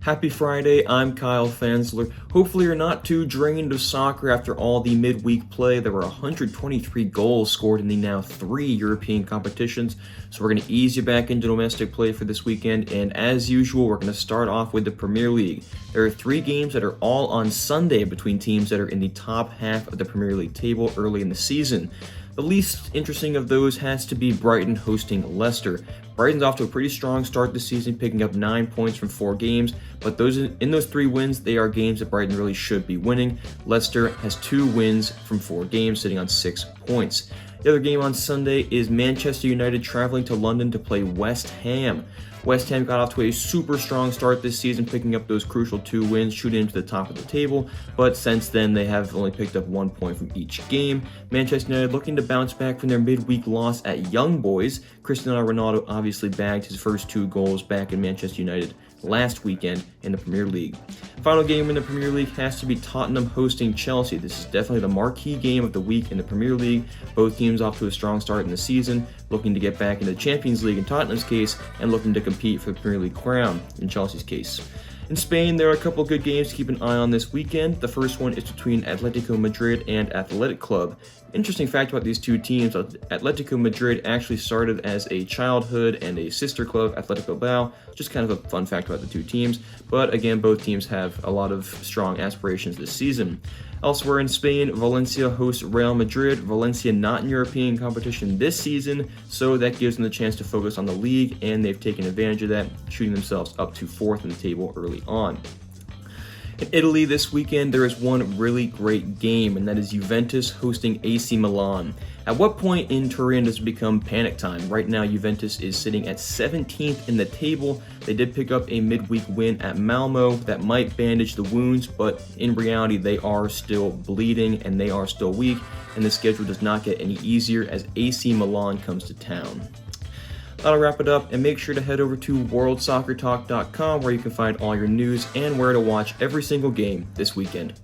Happy Friday, I'm Kyle Fansler. Hopefully you're not too drained of soccer after all the midweek play. There were 123 goals scored in the now 3 European competitions, so we're going to ease you back into domestic play for this weekend, and as usual, we're going to start off with the Premier League. There are 3 games that are all on Sunday between teams that are in the top half of the Premier League table early in the season. The least interesting of those has to be Brighton hosting Leicester. Brighton's off to a pretty strong start this season, picking up 9 points from 4 games, but in those 3 wins, they are games that Brighton really should be winning. Leicester has 2 wins from 4 games, sitting on 6 points. The other game on Sunday is Manchester United traveling to London to play West Ham. West Ham got off to a super strong start this season, picking up those crucial 2 wins, shooting into the top of the table, but since then they have only picked up 1 point from each game. Manchester United looking to bounce back from their midweek loss at Young Boys. Cristiano Ronaldo obviously bagged his first 2 goals back in Manchester United last weekend in the Premier League. Final game in the Premier League has to be Tottenham hosting Chelsea. This is definitely the marquee game of the week in the Premier League. Both teams off to a strong start in the season, looking to get back into the Champions League in Tottenham's case, and looking to compete for the Premier League crown in Chelsea's case. In Spain, there are a couple good games to keep an eye on this weekend. The first one is between Atletico Madrid and Athletic Club. Interesting fact about these 2 teams, Atletico Madrid actually started as a childhood and a sister club, Atletico Bilbao. Just kind of a fun fact about the 2 teams. But again, both teams have a lot of strong aspirations this season. Elsewhere in Spain, Valencia hosts Real Madrid. Valencia not in European competition this season, so that gives them the chance to focus on the league, and they've taken advantage of that, shooting themselves up to 4th in the table early on. In Italy this weekend, there is one really great game, and that is Juventus hosting AC Milan. At what point in Turin does it become panic time? Right now, Juventus is sitting at 17th in the table. They did pick up a midweek win at Malmo that might bandage the wounds, but in reality, they are still bleeding and they are still weak, and the schedule does not get any easier as AC Milan comes to town. That'll wrap it up, and make sure to head over to worldsoccertalk.com where you can find all your news and where to watch every single game this weekend.